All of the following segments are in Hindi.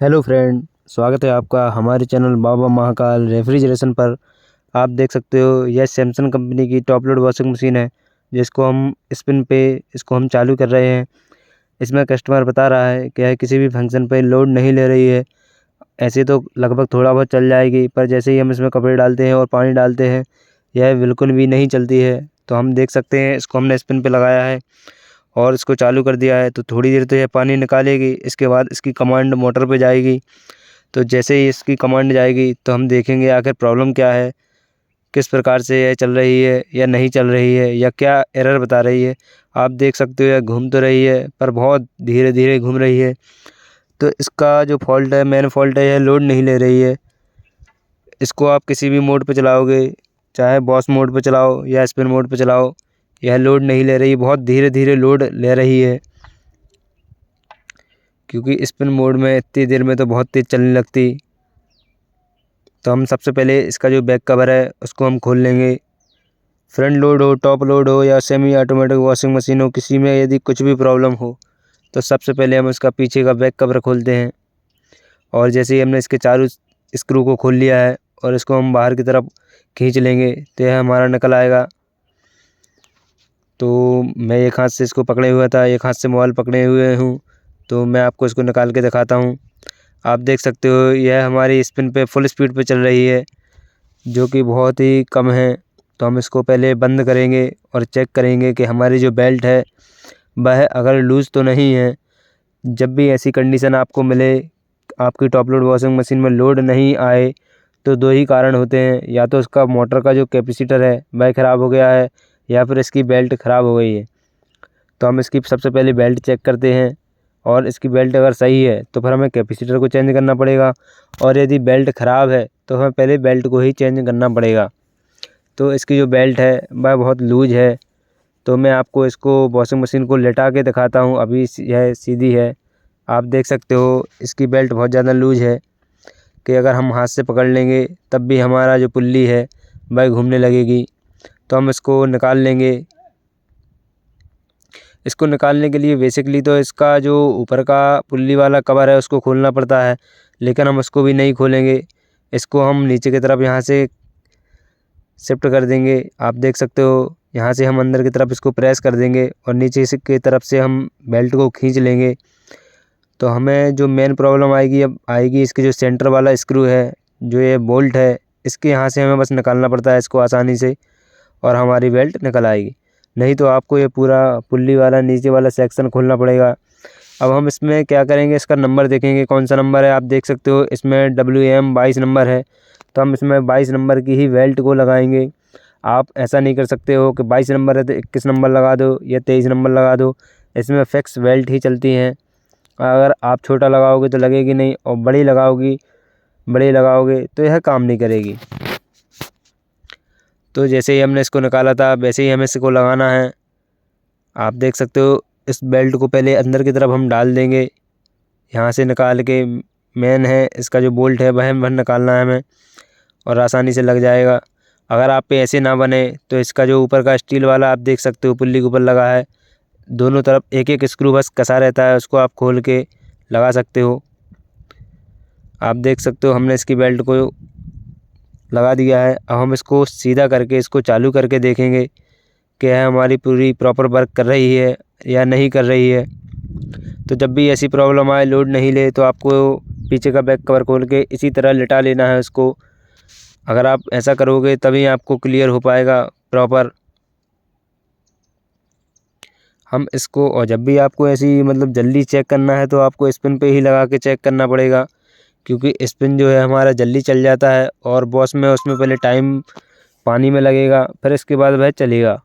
हेलो फ्रेंड, स्वागत है आपका हमारे चैनल बाबा महाकाल रेफ्रिजरेशन पर। आप देख सकते हो यह सैमसंग कंपनी की टॉप लोड वॉशिंग मशीन है, जिसको हम स्पिन पे इसको हम चालू कर रहे हैं। इसमें कस्टमर बता रहा है कि यह किसी भी फंक्शन पे लोड नहीं ले रही है। ऐसे तो लगभग थोड़ा बहुत चल जाएगी, पर जैसे ही हम इसमें कपड़े डालते हैं और पानी डालते हैं, यह बिल्कुल भी नहीं चलती है। तो हम देख सकते हैं, इसको हमने स्पिन पे लगाया है और इसको चालू कर दिया है, तो थोड़ी देर तो यह पानी निकालेगी। इसके बाद इसकी कमांड मोटर पे जाएगी। तो जैसे ही इसकी कमांड जाएगी तो हम देखेंगे आखिर प्रॉब्लम क्या है, किस प्रकार से यह चल रही है या नहीं चल रही है, या क्या एरर बता रही है। आप देख सकते हो यह घूम तो रही है, पर बहुत धीरे धीरे घूम रही है। तो इसका जो फॉल्ट है, मेन फॉल्ट है, यह लोड नहीं ले रही है। इसको आप किसी भी मोड पे चलाओगे, चाहे बॉस मोड पे चलाओ या स्पिन मोड पे चलाओ, यह लोड नहीं ले रही, बहुत धीरे धीरे लोड ले रही है। क्योंकि स्पिन मोड में इतनी देर में तो बहुत तेज़ चलने लगती। तो हम सबसे पहले इसका जो बैक कवर है उसको हम खोल लेंगे। फ्रंट लोड हो, टॉप लोड हो या सेमी ऑटोमेटिक वॉशिंग मशीन हो, किसी में यदि कुछ भी प्रॉब्लम हो तो सबसे पहले हम इसका पीछे का बैक कवर खोलते हैं। और जैसे ही हमने इसके चारों स्क्रू को खोल लिया है और इसको हम बाहर की तरफ खींच लेंगे तो यह हमारा निकल आएगा। तो मैं एक हाथ से इसको पकड़े हुआ था, एक हाथ से मोबाइल पकड़े हुए हूँ, तो मैं आपको इसको निकाल के दिखाता हूँ। आप देख सकते हो यह हमारी स्पिन पे फुल स्पीड पे चल रही है, जो कि बहुत ही कम है। तो हम इसको पहले बंद करेंगे और चेक करेंगे कि हमारी जो बेल्ट है वह अगर लूज़ तो नहीं है। जब भी ऐसी कंडीशन आपको मिले, आपकी टॉप लोड वॉशिंग मशीन में लोड नहीं आए, तो दो ही कारण होते हैं, या तो उसका मोटर का जो कैपेसिटर है वह ख़राब हो गया है, या फिर इसकी बेल्ट ख़राब हो गई है। तो हम इसकी सबसे पहले बेल्ट चेक करते हैं, और इसकी बेल्ट अगर सही है तो फिर हमें कैपेसिटर को चेंज करना पड़ेगा, और यदि बेल्ट ख़राब है तो हमें पहले बेल्ट को ही चेंज करना पड़ेगा। तो इसकी जो बेल्ट है वह बहुत लूज है। तो मैं आपको इसको वॉशिंग मशीन को लेटा के दिखाता हूँ। अभी यह सीधी है, आप देख सकते हो इसकी बेल्ट बहुत ज़्यादा लूज है कि अगर हम हाथ से पकड़ लेंगे तब भी हमारा जो पुल्ली है वह घूमने लगेगी। तो हम इसको निकाल लेंगे। इसको निकालने के लिए बेसिकली तो इसका जो ऊपर का पुल्ली वाला कवर है उसको खोलना पड़ता है, लेकिन हम उसको भी नहीं खोलेंगे। इसको हम नीचे की तरफ यहाँ से शिफ्ट कर देंगे। आप देख सकते हो यहाँ से हम अंदर की तरफ इसको प्रेस कर देंगे और नीचे से की तरफ से हम बेल्ट को खींच लेंगे। तो हमें जो मेन प्रॉब्लम आएगी, अब आएगी इसके जो सेंटर वाला स्क्रू है, जो ये बोल्ट है, इसके यहाँ से हमें बस निकालना पड़ता है इसको आसानी से, और हमारी बेल्ट निकल आएगी। नहीं तो आपको ये पूरा पुल्ली वाला नीचे वाला सेक्शन खोलना पड़ेगा। अब हम इसमें क्या करेंगे, इसका नंबर देखेंगे कौन सा नंबर है। आप देख सकते हो इसमें WM 22 नंबर है, तो हम इसमें 22 नंबर की ही बेल्ट को लगाएंगे। आप ऐसा नहीं कर सकते हो कि 22 नंबर है तो 21 नंबर लगा दो या 23 नंबर लगा दो। इसमें फिक्स बेल्ट ही चलती हैं। अगर आप छोटा लगाओगे तो लगेगी नहीं, और बड़ी लगाओगे तो यह काम नहीं करेगी। तो जैसे ही हमने इसको निकाला था वैसे ही हमें इसको लगाना है। आप देख सकते हो इस बेल्ट को पहले अंदर की तरफ हम डाल देंगे, यहाँ से निकाल के। मेन है इसका जो बोल्ट है वह निकालना है हमें, और आसानी से लग जाएगा। अगर आप पे ऐसे ना बने तो इसका जो ऊपर का स्टील वाला आप देख सकते हो पुल्ली के ऊपर लगा है, दोनों तरफ एक एक स्क्रू बस कसा रहता है, उसको आप खोल के लगा सकते हो। आप देख सकते हो हमने इसकी बेल्ट को लगा दिया है। अब हम इसको सीधा करके इसको चालू करके देखेंगे कि यह हमारी पूरी प्रॉपर वर्क कर रही है या नहीं कर रही है। तो जब भी ऐसी प्रॉब्लम आए, लोड नहीं ले, तो आपको पीछे का बैक कवर खोल के इसी तरह लिटा लेना है उसको। अगर आप ऐसा करोगे तभी आपको क्लियर हो पाएगा प्रॉपर। हम इसको, और जब भी आपको ऐसी मतलब जल्दी चेक करना है तो आपको स्पिन पे ही लगा के चेक करना पड़ेगा, क्योंकि स्पिन जो है हमारा जल्दी चल जाता है, और बॉस में उसमें पहले टाइम पानी में लगेगा, फिर इसके बाद वह चलेगा।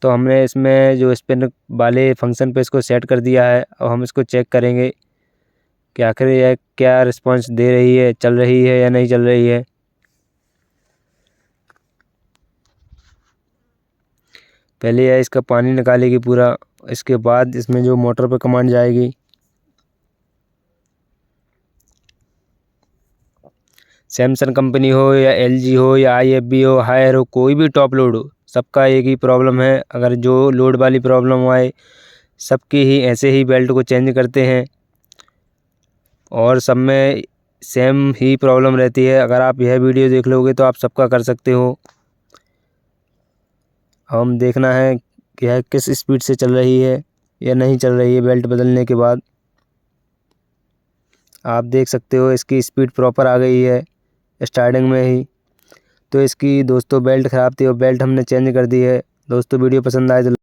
तो हमने इसमें जो स्पिन वाले फंक्शन पे इसको सेट कर दिया है। अब हम इसको चेक करेंगे कि आखिर यह क्या रिस्पांस दे रही है, चल रही है या नहीं चल रही है। पहले यह इसका पानी निकालेगी पूरा, इसके बाद इसमें जो मोटर पे कमांड जाएगी। सैमसंग कंपनी हो या LG हो या IFB हो, हायर हो, कोई भी टॉप लोड हो, सबका एक ही प्रॉब्लम है। अगर जो लोड वाली प्रॉब्लम आए, सबकी ही ऐसे ही बेल्ट को चेंज करते हैं। और सब में सेम ही प्रॉब्लम रहती है। अगर आप यह वीडियो देख लोगे तो आप सबका कर सकते हो। हम देखना है कि यह किस स्पीड से चल रही है या नहीं चल रही है बेल्ट बदलने के बाद। आप देख सकते हो इसकी स्पीड प्रॉपर आ गई है स्टार्टिंग में ही। तो इसकी दोस्तों बेल्ट ख़राब थी और बेल्ट हमने चेंज कर दी है। दोस्तों वीडियो पसंद आए तो